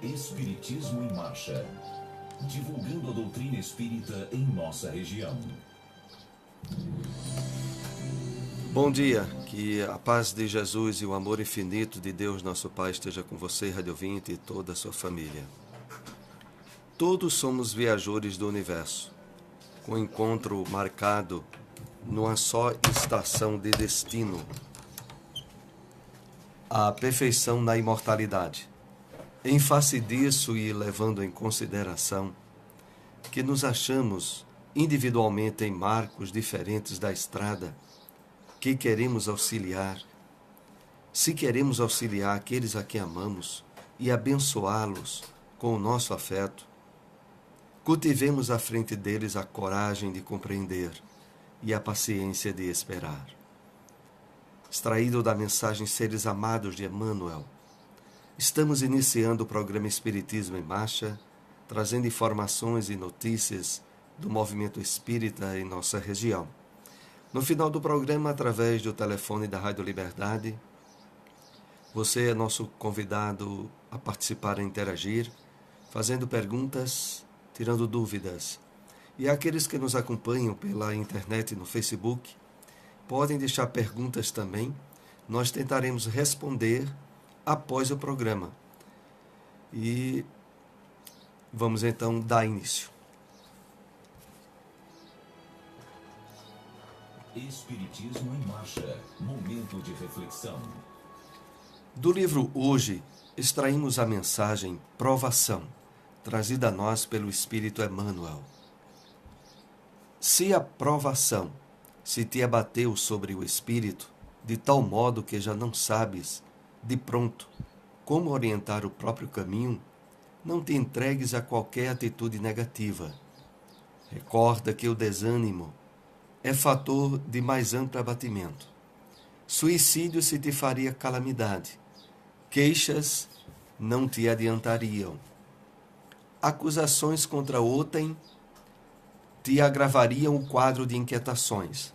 Espiritismo em Marcha. Divulgando a doutrina espírita em nossa região. Bom dia, que a paz de Jesus e o amor infinito de Deus nosso Pai esteja com você, Rádio Ouvinte, e toda a sua família. Todos somos viajores do universo, com encontro marcado numa só estação de destino, a perfeição na imortalidade. Em face disso e levando em consideração que nos achamos individualmente em marcos diferentes da estrada, que queremos auxiliar, se queremos auxiliar aqueles a quem amamos e abençoá-los com o nosso afeto, cultivemos à frente deles a coragem de compreender e a paciência de esperar. Extraído da mensagem Seres Amados de Emmanuel, estamos iniciando o programa Espiritismo em Marcha, trazendo informações e notícias do movimento espírita em nossa região. No final do programa, através do telefone da Rádio Liberdade, você é nosso convidado a participar e interagir, fazendo perguntas, tirando dúvidas. E aqueles que nos acompanham pela internet no Facebook, podem deixar perguntas também. Nós tentaremos responder após o programa. E vamos então dar início. Espiritismo em Marcha. Momento de reflexão. Do livro Hoje, extraímos a mensagem Provação, trazida a nós pelo Espírito Emmanuel. Se a provação se te abateu sobre o espírito, de tal modo que já não sabes, de pronto, como orientar o próprio caminho, não te entregues a qualquer atitude negativa. Recorda que o desânimo é fator de mais amplo abatimento. Suicídio se te faria calamidade. Queixas não te adiantariam. Acusações contra outrem te agravariam o quadro de inquietações.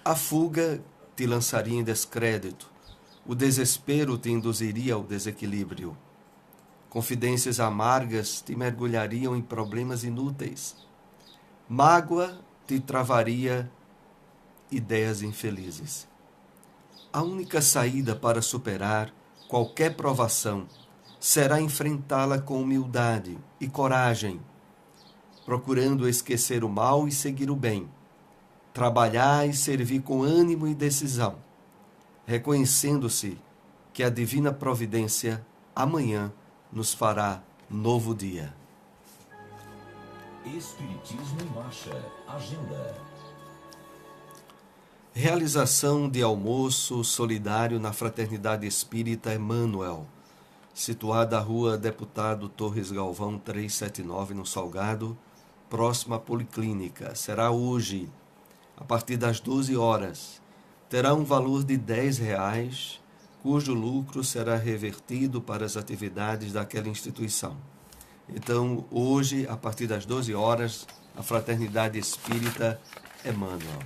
A fuga te lançaria em descrédito. O desespero te induziria ao desequilíbrio. Confidências amargas te mergulhariam em problemas inúteis. Mágoa te travaria ideias infelizes. A única saída para superar qualquer provação será enfrentá-la com humildade e coragem, procurando esquecer o mal e seguir o bem, trabalhar e servir com ânimo e decisão, reconhecendo-se que a divina providência amanhã nos fará novo dia. Espiritismo em Marcha. Agenda. Realização de almoço solidário na Fraternidade Espírita Emmanuel, situada à Rua Deputado Torres Galvão 379, no Salgado, próximo à Policlínica. Será hoje, a partir das 12 horas. Terá um valor de R$10, cujo lucro será revertido para as atividades daquela instituição. Então, hoje, a partir das 12 horas, a Fraternidade Espírita Emmanuel.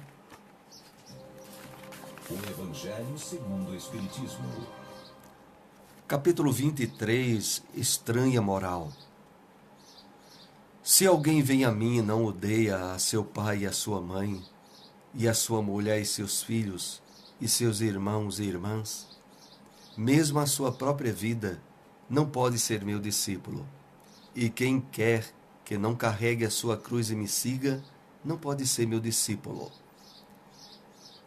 O Evangelho segundo o Espiritismo. Capítulo 23, Estranha Moral. Se alguém vem a mim e não odeia a seu pai e a sua mãe, e a sua mulher e seus filhos, e seus irmãos e irmãs, mesmo a sua própria vida, não pode ser meu discípulo. E quem quer que não carregue a sua cruz e me siga, não pode ser meu discípulo.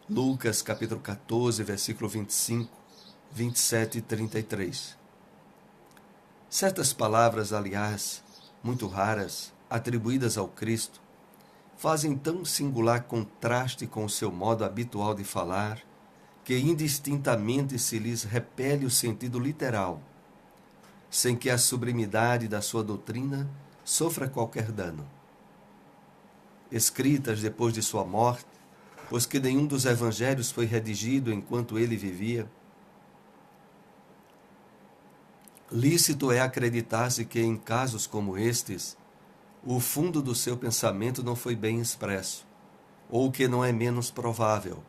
Lucas, capítulo 14, versículo 25, 27 e 33. Certas palavras, aliás, muito raras, atribuídas ao Cristo, fazem tão singular contraste com o seu modo habitual de falar, que indistintamente se lhes repele o sentido literal, sem que a sublimidade da sua doutrina sofra qualquer dano. Escritas depois de sua morte, pois que nenhum dos evangelhos foi redigido enquanto ele vivia, lícito é acreditar-se que em casos como estes, o fundo do seu pensamento não foi bem expresso, ou que não é menos provável,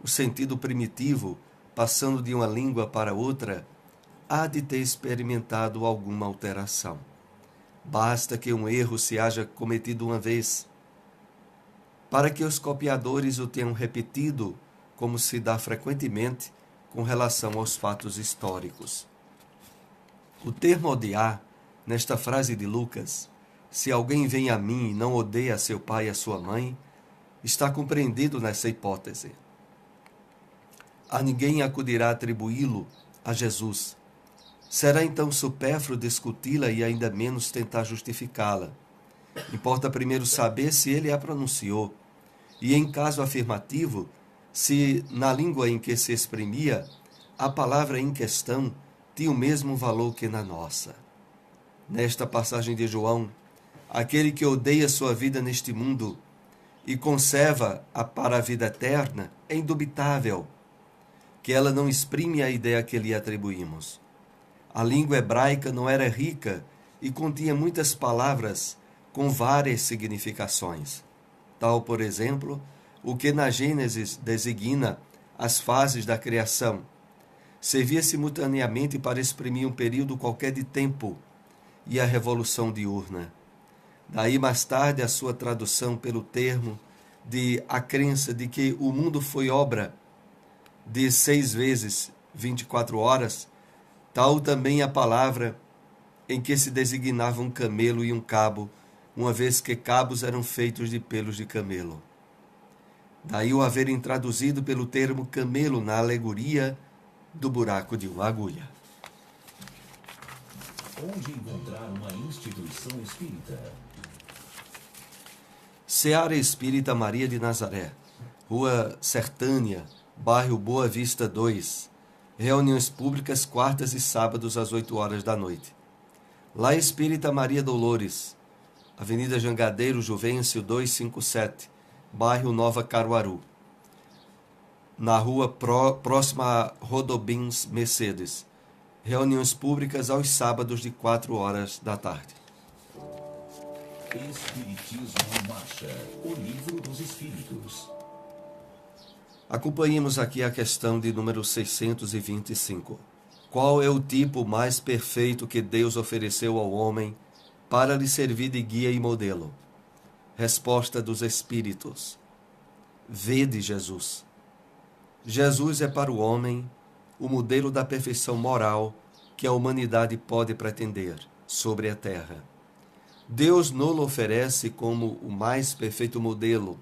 o sentido primitivo, passando de uma língua para outra, há de ter experimentado alguma alteração. Basta que um erro se haja cometido uma vez, para que os copiadores o tenham repetido, como se dá frequentemente com relação aos fatos históricos. O termo odiar, nesta frase de Lucas, se alguém vem a mim e não odeia seu pai e a sua mãe, está compreendido nessa hipótese. A ninguém acudirá atribuí-lo a Jesus. Será então supérfluo discuti-la e ainda menos tentar justificá-la. Importa primeiro saber se ele a pronunciou, e em caso afirmativo, se na língua em que se exprimia, a palavra em questão tinha o mesmo valor que na nossa. Nesta passagem de João, aquele que odeia sua vida neste mundo e conserva-a para a vida eterna, é indubitável que ela não exprime a ideia que lhe atribuímos. A língua hebraica não era rica e continha muitas palavras com várias significações. Tal, por exemplo, o que na Gênesis designa as fases da criação, servia simultaneamente para exprimir um período qualquer de tempo e a revolução diurna. Daí mais tarde a sua tradução pelo termo de a crença de que o mundo foi obra de 6 vezes 24 horas, tal também a palavra em que se designava um camelo e um cabo, uma vez que cabos eram feitos de pelos de camelo. Daí o haverem traduzido pelo termo camelo na alegoria do buraco de uma agulha. Onde encontrar uma instituição espírita? Seara Espírita Maria de Nazaré, Rua Sertânia, bairro Boa Vista 2. Reuniões públicas quartas e sábados às 8 horas da noite. Lá Espírita Maria Dolores, Avenida Jangadeiro Juvencio 257, bairro Nova Caruaru. Na rua próxima a Rodobins Mercedes. Reuniões públicas aos sábados de 4 horas da tarde. Espiritismo em Marcha, o livro dos Espíritos. Acompanhemos aqui a questão de número 625. Qual é o tipo mais perfeito que Deus ofereceu ao homem para lhe servir de guia e modelo? Resposta dos Espíritos. Vede Jesus. Jesus é para o homem o modelo da perfeição moral que a humanidade pode pretender sobre a terra. Deus nos oferece como o mais perfeito modelo,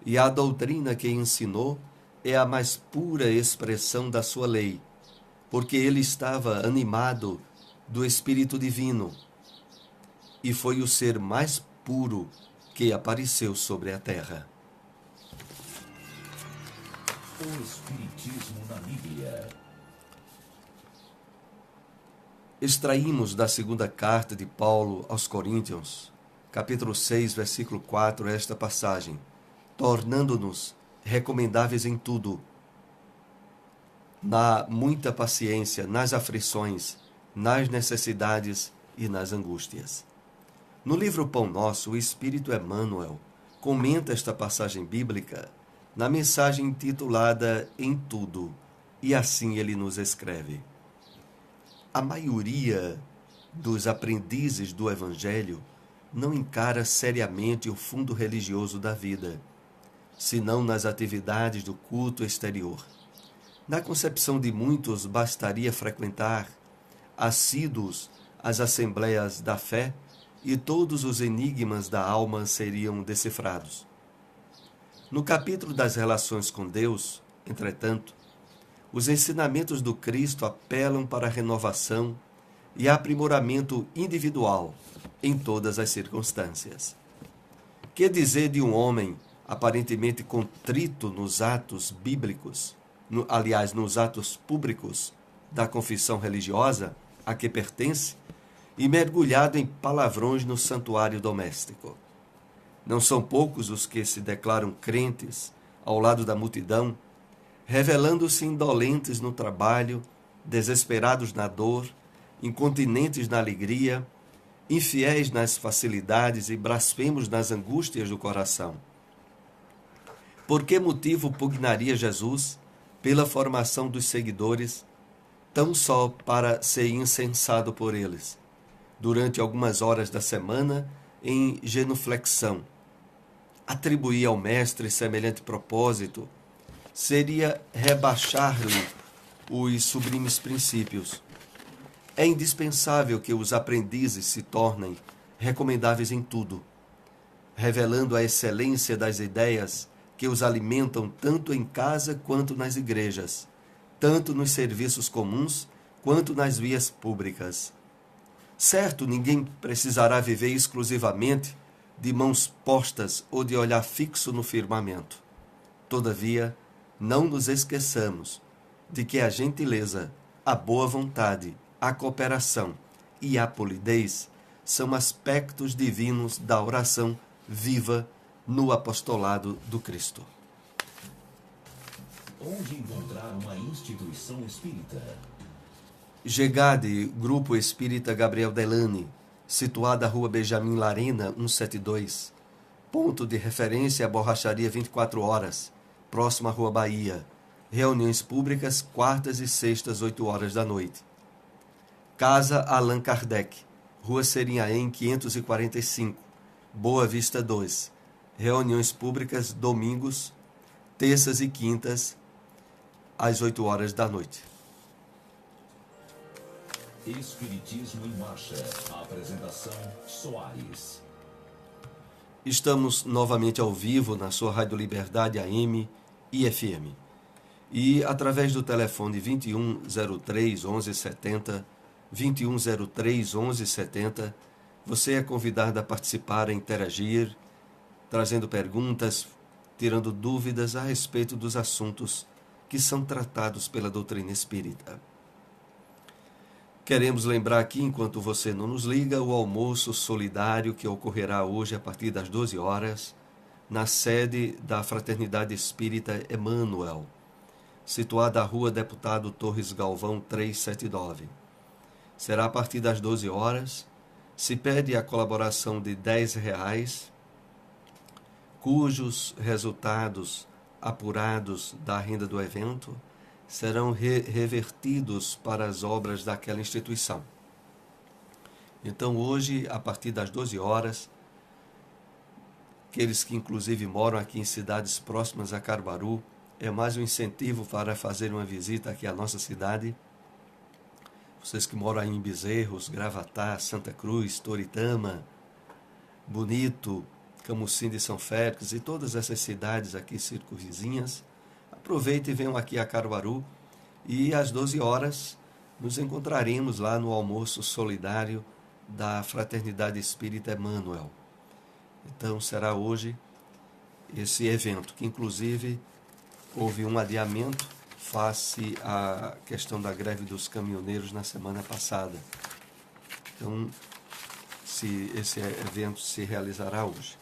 e a doutrina que ensinou é a mais pura expressão da sua lei, porque ele estava animado do Espírito Divino, e foi o ser mais puro que apareceu sobre a terra. O Espiritismo na Bíblia. Extraímos da segunda carta de Paulo aos Coríntios, capítulo 6, versículo 4, esta passagem, tornando-nos recomendáveis em tudo, na muita paciência, nas aflições, nas necessidades e nas angústias. No livro Pão Nosso, o Espírito Emmanuel comenta esta passagem bíblica na mensagem intitulada Em Tudo, e assim ele nos escreve: a maioria dos aprendizes do Evangelho não encara seriamente o fundo religioso da vida, senão nas atividades do culto exterior. Na concepção de muitos, bastaria frequentar assíduos as assembleias da fé e todos os enigmas da alma seriam decifrados. No capítulo das relações com Deus, entretanto, os ensinamentos do Cristo apelam para a renovação e aprimoramento individual em todas as circunstâncias. Que dizer de um homem aparentemente contrito nos atos bíblicos, nos atos públicos da confissão religiosa a que pertence, e mergulhado em palavrões no santuário doméstico? Não são poucos os que se declaram crentes ao lado da multidão, revelando-se indolentes no trabalho, desesperados na dor, incontinentes na alegria, infiéis nas facilidades e blasfemos nas angústias do coração. Por que motivo pugnaria Jesus pela formação dos seguidores, tão só para ser incensado por eles, durante algumas horas da semana, em genuflexão. Atribuir ao mestre semelhante propósito seria rebaixar-lhe os sublimes princípios. É indispensável que os aprendizes se tornem recomendáveis em tudo, revelando a excelência das ideias que os alimentam tanto em casa quanto nas igrejas, tanto nos serviços comuns quanto nas vias públicas. Certo, ninguém precisará viver exclusivamente de mãos postas ou de olhar fixo no firmamento. Todavia, não nos esqueçamos de que a gentileza, a boa vontade, a cooperação e a polidez são aspectos divinos da oração viva no apostolado do Cristo. Onde encontrar uma instituição espírita? GEGAD, Grupo Espírita Gabriel Delane, situada à Rua Benjamin Larena, 172. Ponto de referência à Borracharia 24 horas, próximo à Rua Bahia. Reuniões públicas, quartas e sextas, 8 horas da noite. Casa Allan Kardec, Rua Serinhaém, 545, Boa Vista 2. Reuniões públicas, domingos, terças e quintas, às 8 horas da noite. Espiritismo em Marcha. A apresentação Soares. Estamos novamente ao vivo na sua Rádio Liberdade AM e FM. E através do telefone 2103 1170, 2103 1170, você é convidado a participar, a interagir, trazendo perguntas, tirando dúvidas a respeito dos assuntos que são tratados pela doutrina espírita. Queremos lembrar aqui, enquanto você não nos liga, o almoço solidário que ocorrerá hoje a partir das 12 horas, na sede da Fraternidade Espírita Emmanuel, situada à Rua Deputado Torres Galvão 379. Será a partir das 12 horas. Se pede a colaboração de R$10, cujos resultados apurados da renda do evento serão revertidos para as obras daquela instituição. Então, hoje, a partir das 12 horas, aqueles que inclusive moram aqui em cidades próximas a Caruaru, é mais um incentivo para fazer uma visita aqui à nossa cidade. Vocês que moram aí em Bezerros, Gravatá, Santa Cruz, Toritama, Bonito, Camusim de São Félix e todas essas cidades aqui circunvizinhas, aproveitem e venham aqui a Caruaru e às 12 horas nos encontraremos lá no almoço solidário da Fraternidade Espírita Emmanuel. Então será hoje esse evento, que inclusive houve um adiamento face à questão da greve dos caminhoneiros na semana passada. Então, esse evento se realizará hoje.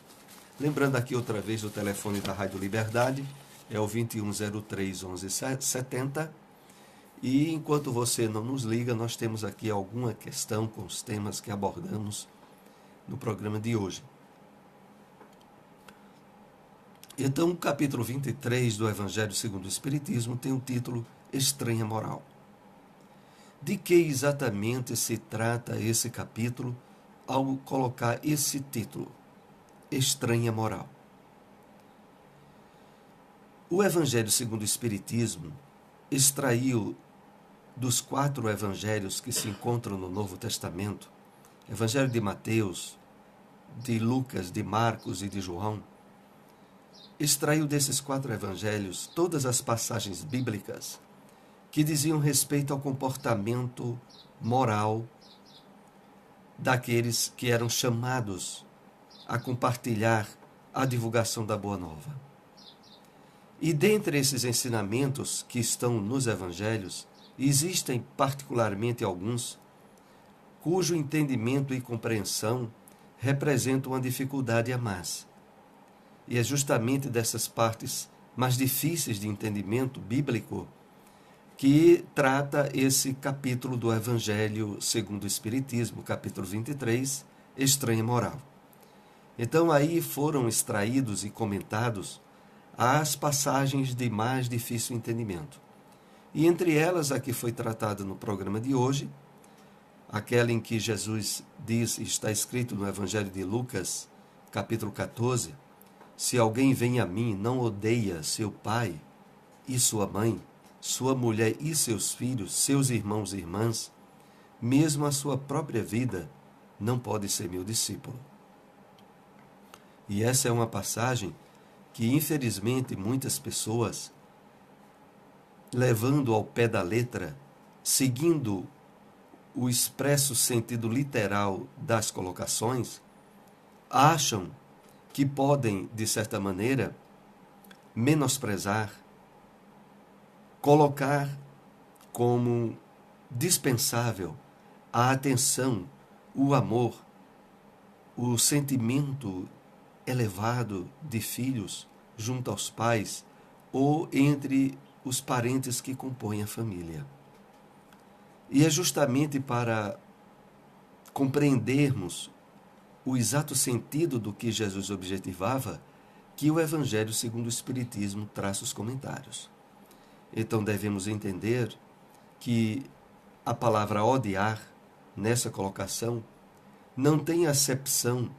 Lembrando aqui outra vez o telefone da Rádio Liberdade, é o 2103 1170. E enquanto você não nos liga, nós temos aqui alguma questão com os temas que abordamos no programa de hoje. Então, o capítulo 23 do Evangelho segundo o Espiritismo tem o título Estranha Moral. De que exatamente se trata esse capítulo ao colocar esse título, Estranha Moral? O Evangelho segundo o Espiritismo extraiu dos 4 evangelhos que se encontram no Novo Testamento, Evangelho de Mateus, de Lucas, de Marcos e de João, extraiu desses 4 evangelhos todas as passagens bíblicas que diziam respeito ao comportamento moral daqueles que eram chamados a compartilhar a divulgação da Boa Nova. E dentre esses ensinamentos que estão nos evangelhos, existem particularmente alguns cujo entendimento e compreensão representam uma dificuldade a mais. E é justamente dessas partes mais difíceis de entendimento bíblico que trata esse capítulo do Evangelho segundo o Espiritismo, capítulo 23, Estranha Moral. Então aí foram extraídos e comentados as passagens de mais difícil entendimento. E entre elas, a que foi tratada no programa de hoje, aquela em que Jesus diz, está escrito no Evangelho de Lucas, capítulo 14, se alguém vem a mim, não odeia seu pai e sua mãe, sua mulher e seus filhos, seus irmãos e irmãs, mesmo a sua própria vida, não pode ser meu discípulo. E essa é uma passagem que, infelizmente, muitas pessoas, levando ao pé da letra, seguindo o expresso sentido literal das colocações, acham que podem, de certa maneira, menosprezar, colocar como dispensável a atenção, o amor, o sentimento elevado de filhos junto aos pais ou entre os parentes que compõem a família. E é justamente para compreendermos o exato sentido do que Jesus objetivava que o Evangelho segundo o Espiritismo traça os comentários. Então devemos entender que a palavra odiar, nessa colocação, não tem acepção,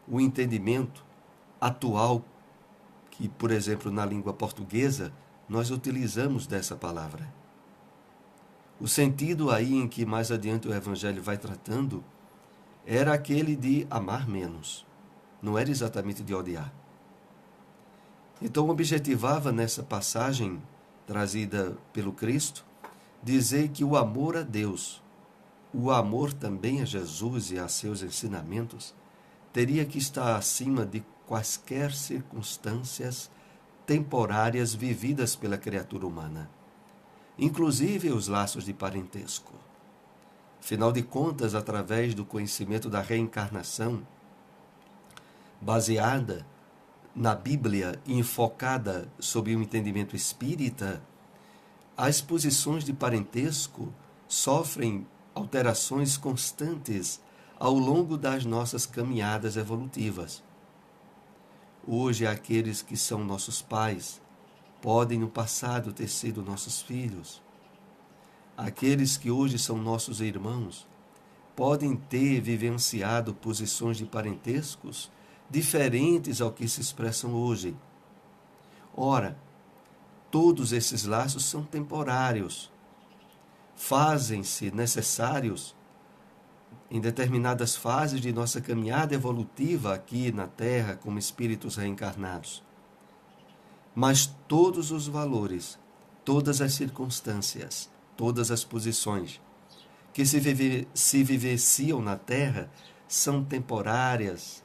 o entendimento atual que, por exemplo, na língua portuguesa, nós utilizamos dessa palavra. O sentido aí em que mais adiante o Evangelho vai tratando era aquele de amar menos, não era exatamente de odiar. Então objetivava nessa passagem trazida pelo Cristo dizer que o amor a Deus, o amor também a Jesus e a seus ensinamentos, teria que estar acima de quaisquer circunstâncias temporárias vividas pela criatura humana, inclusive os laços de parentesco. Afinal de contas, através do conhecimento da reencarnação, baseada na Bíblia e enfocada sob o entendimento espírita, as posições de parentesco sofrem alterações constantes ao longo das nossas caminhadas evolutivas. Hoje, aqueles que são nossos pais podem no passado ter sido nossos filhos. Aqueles que hoje são nossos irmãos podem ter vivenciado posições de parentescos diferentes ao que se expressam hoje. Ora, todos esses laços são temporários, fazem-se necessários em determinadas fases de nossa caminhada evolutiva aqui na Terra como espíritos reencarnados. Mas todos os valores, todas as circunstâncias, todas as posições que se vivenciam na Terra são temporárias,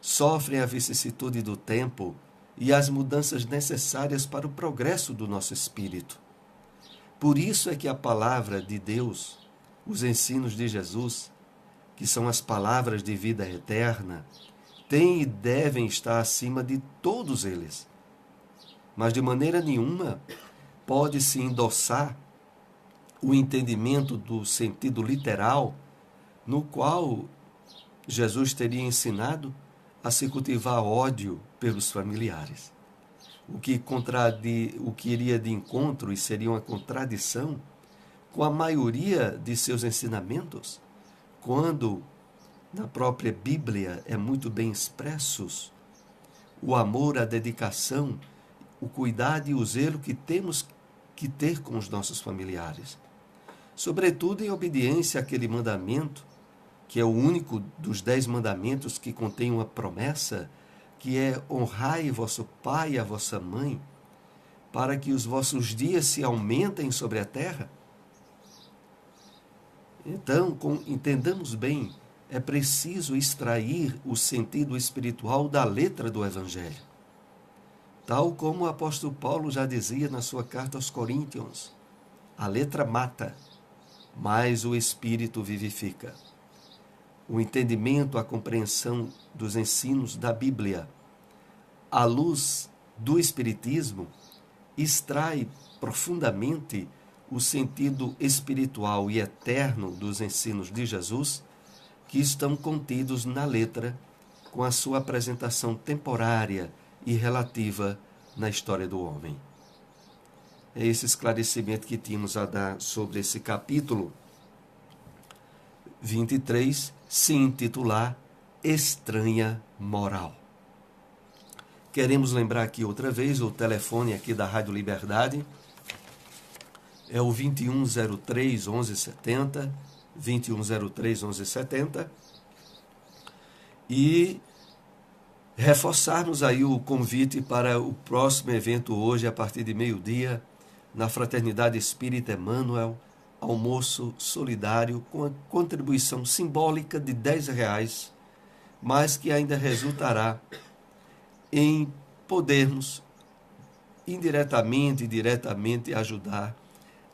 sofrem a vicissitude do tempo e as mudanças necessárias para o progresso do nosso espírito. Por isso é que a palavra de Deus, os ensinos de Jesus, que são as palavras de vida eterna, têm e devem estar acima de todos eles. Mas de maneira nenhuma pode-se endossar o entendimento do sentido literal, no qual Jesus teria ensinado a se cultivar ódio pelos familiares. O que iria de encontro e seria uma contradição com a maioria de seus ensinamentos, quando na própria Bíblia é muito bem expressos o amor, a dedicação, o cuidado e o zelo que temos que ter com os nossos familiares. Sobretudo em obediência àquele mandamento, que é o único dos 10 mandamentos que contém uma promessa, que é honrai vosso pai e a vossa mãe, para que os vossos dias se aumentem sobre a terra. Então, entendamos bem, é preciso extrair o sentido espiritual da letra do Evangelho. Tal como o apóstolo Paulo já dizia na sua carta aos Coríntios, a letra mata, mas o Espírito vivifica. O entendimento, a compreensão dos ensinos da Bíblia, à luz do Espiritismo, extrai profundamente o sentido espiritual e eterno dos ensinos de Jesus, que estão contidos na letra, com a sua apresentação temporária e relativa na história do homem. é esse esclarecimento que tínhamos a dar sobre esse capítulo 23, se intitular Estranha Moral. Queremos lembrar aqui outra vez o telefone aqui da Rádio Liberdade, é o 2103 1170, 2103 1170, e reforçarmos aí o convite para o próximo evento hoje, a partir de meio-dia, na Fraternidade Espírita Emmanuel, almoço solidário com a contribuição simbólica de R$10, mas que ainda resultará em podermos indiretamente e diretamente ajudar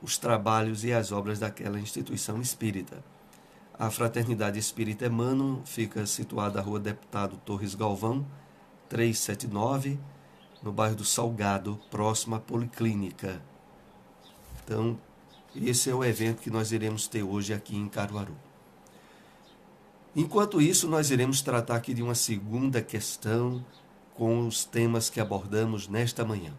os trabalhos e as obras daquela instituição espírita. A Fraternidade Espírita Emmanuel fica situada na Rua Deputado Torres Galvão, 379, no bairro do Salgado, próximo à Policlínica. Então, esse é o evento que nós iremos ter hoje aqui em Caruaru. Enquanto isso, nós iremos tratar aqui de uma segunda questão com os temas que abordamos nesta manhã.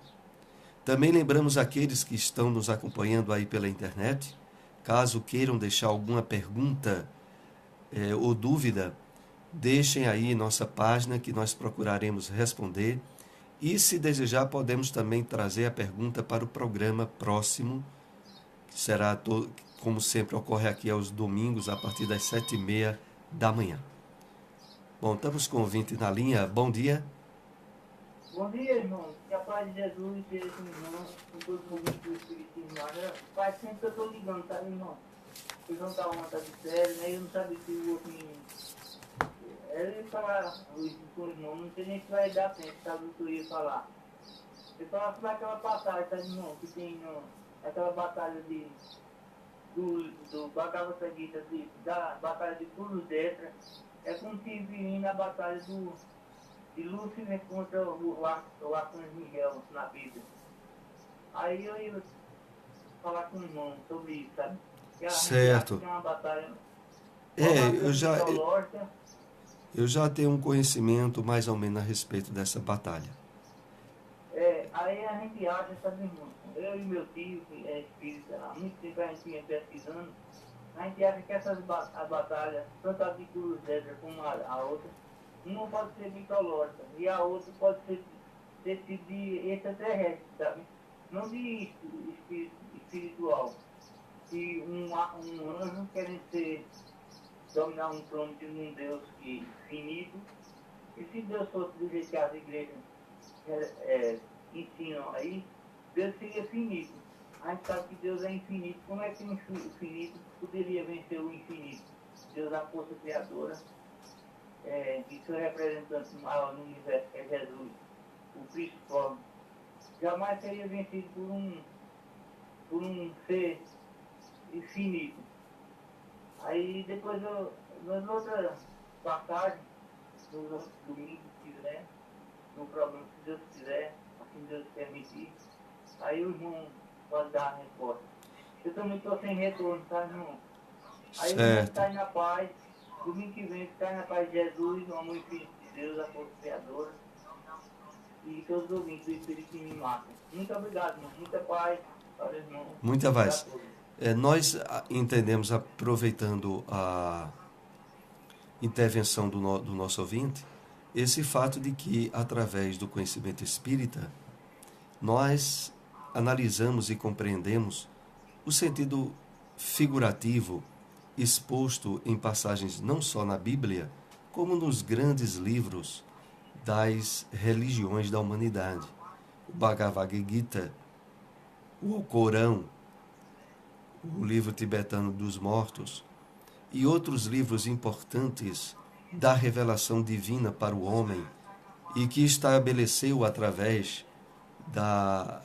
Também lembramos aqueles que estão nos acompanhando aí pela internet, caso queiram deixar alguma pergunta ou dúvida, deixem aí nossa página que nós procuraremos responder. E se desejar, podemos também trazer a pergunta para o programa próximo, que será, como sempre ocorre aqui aos domingos, a partir das 7h30 da manhã. Bom, estamos com o ouvinte na linha. Bom dia. Bom dia, irmão. Que a paz de Jesus esteja com o irmão, com todo mundo do Espiritismo. Faz sempre que eu estou ligando, tá, irmão? O irmão tá uma de sério, né? Eu não sabia se o outro menino. Ele falar com o irmão, não sei nem se vai dar tempo, sabe o que eu ia falar. Eu falava sobre aquela batalha, tá, irmão? Que tem aquela batalha do Bhagavad Gita, da batalha de Kurukshetra. É como se viria na batalha de Lúcifer contra o Arcanjo Miguel na Bíblia. Aí eu ia falar com o irmão sobre isso, sabe? Que certo. É uma batalha. Eu já tenho um conhecimento mais ou menos a respeito dessa batalha. Aí a gente acha, sabe, irmão? Eu e meu tio, que é espírita, há muito tempo a gente vinha pesquisando, a gente acha que essas batalhas, tanto a de Kurukshetra como a outra, uma pode ser mitológica e a outra pode ser tipo de extraterrestre, sabe? Não de espiritual. E um anjo querendo dominar um trono de um Deus finito. E se Deus fosse do jeito que as igrejas ensinam aí, Deus seria finito. A gente sabe que Deus é infinito. Como é que um finito poderia vencer o infinito? Deus é a força criadora. E seu representante maior no universo, que é Jesus, o Cristo forma, jamais seria vencido por um ser infinito. Aí depois nas outras passagens, nos outros domingos, se quiser, no programa, se Deus quiser, assim Deus permitir, aí o irmão pode dar a resposta. Eu também estou sem retorno, tá, irmão? Aí o irmão está aí na paz. Domingo que vem, ficar na paz de Jesus, no amor infinito de Deus, a força criadora. E todos os ouvintes do Espírito me matam. Muito obrigado, irmão. Muita paz para o irmão. Muita paz. Nós entendemos, aproveitando a intervenção do nosso ouvinte, esse fato de que, através do conhecimento espírita, nós analisamos e compreendemos o sentido figurativo exposto em passagens não só na Bíblia, como nos grandes livros das religiões da humanidade. O Bhagavad Gita, o Alcorão, o livro tibetano dos mortos e outros livros importantes da revelação divina para o homem e que estabeleceu através da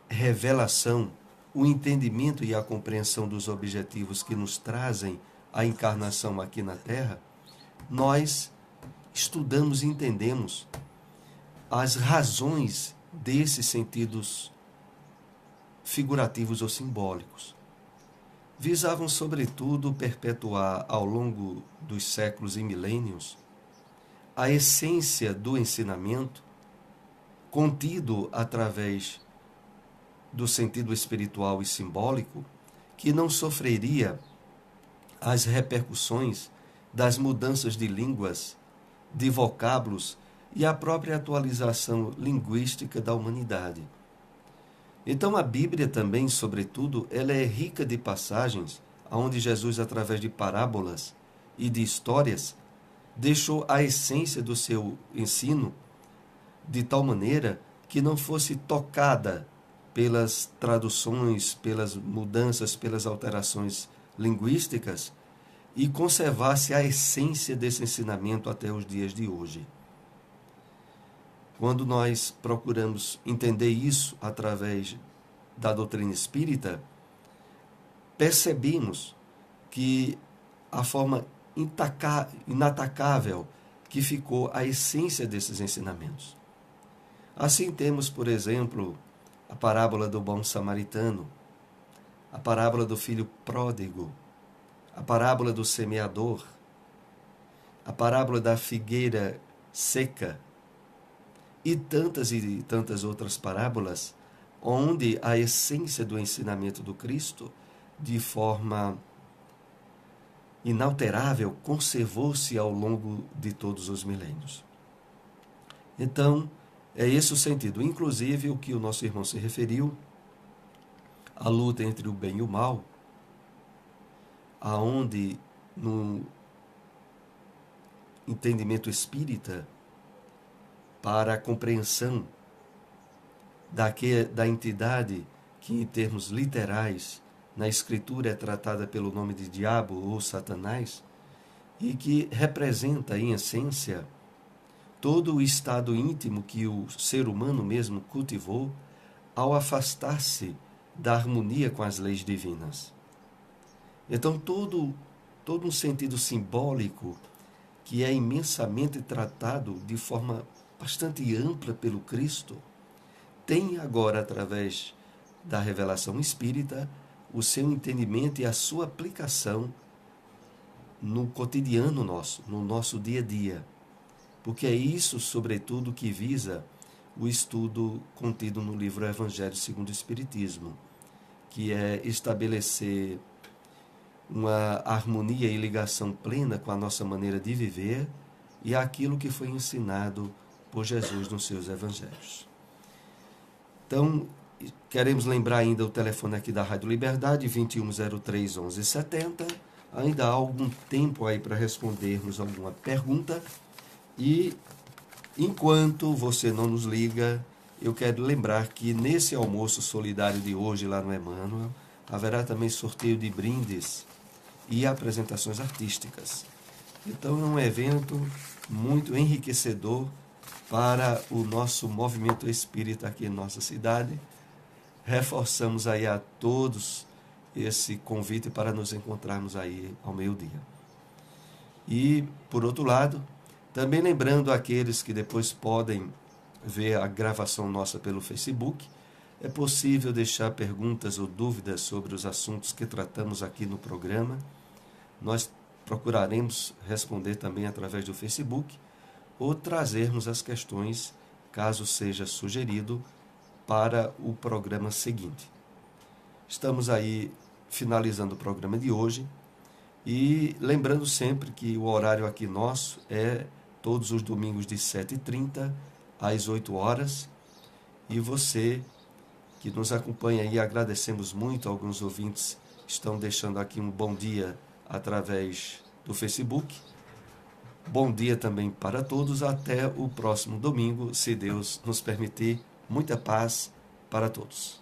revelação o entendimento e a compreensão dos objetivos que nos trazem a encarnação aqui na Terra, nós estudamos e entendemos as razões desses sentidos figurativos ou simbólicos. Visavam, sobretudo, perpetuar ao longo dos séculos e milênios a essência do ensinamento contido através do sentido espiritual e simbólico, que não sofreria as repercussões das mudanças de línguas, de vocábulos e a própria atualização linguística da humanidade. Então a Bíblia também, sobretudo, ela é rica de passagens onde Jesus, através de parábolas e de histórias, deixou a essência do seu ensino de tal maneira que não fosse tocada pelas traduções, pelas mudanças, pelas alterações linguísticas e conservasse a essência desse ensinamento até os dias de hoje. Quando nós procuramos entender isso através da doutrina espírita, percebemos que a forma inatacável que ficou a essência desses ensinamentos. Assim temos, por exemplo, a parábola do bom samaritano, a parábola do filho pródigo, a parábola do semeador, a parábola da figueira seca e tantas outras parábolas, onde a essência do ensinamento do Cristo, de forma inalterável, conservou-se ao longo de todos os milênios. Então, é esse o sentido. Inclusive, o que o nosso irmão se referiu, a luta entre o bem e o mal, aonde no entendimento espírita, para a compreensão da entidade que, em termos literais, na Escritura é tratada pelo nome de diabo ou Satanás, e que representa, em essência, todo o estado íntimo que o ser humano mesmo cultivou ao afastar-se da harmonia com as leis divinas. Então, todo um sentido simbólico que é imensamente tratado de forma bastante ampla pelo Cristo, tem agora, através da revelação espírita, o seu entendimento e a sua aplicação no cotidiano nosso, no nosso dia a dia. Porque é isso, sobretudo, que visa o estudo contido no livro Evangelho segundo o Espiritismo, que é estabelecer uma harmonia e ligação plena com a nossa maneira de viver e aquilo que foi ensinado por Jesus nos seus evangelhos. Então, queremos lembrar ainda o telefone aqui da Rádio Liberdade, 2103 1170. Ainda há algum tempo aí para respondermos alguma pergunta. E, enquanto você não nos liga, eu quero lembrar que nesse almoço solidário de hoje lá no Emmanuel, haverá também sorteio de brindes e apresentações artísticas. Então é um evento muito enriquecedor para o nosso movimento espírita aqui em nossa cidade. Reforçamos aí a todos esse convite para nos encontrarmos aí ao meio-dia. E, por outro lado, também lembrando aqueles que depois podem ver a gravação nossa pelo Facebook, é possível deixar perguntas ou dúvidas sobre os assuntos que tratamos aqui no programa. Nós procuraremos responder também através do Facebook ou trazermos as questões, caso seja sugerido, para o programa seguinte. Estamos aí finalizando o programa de hoje e lembrando sempre que o horário aqui nosso é todos os domingos de 7h30 às 8 horas. E você que nos acompanha aí, agradecemos muito. Alguns ouvintes estão deixando aqui um bom dia através do Facebook. Bom dia também para todos. Até o próximo domingo, se Deus nos permitir. Muita paz para todos.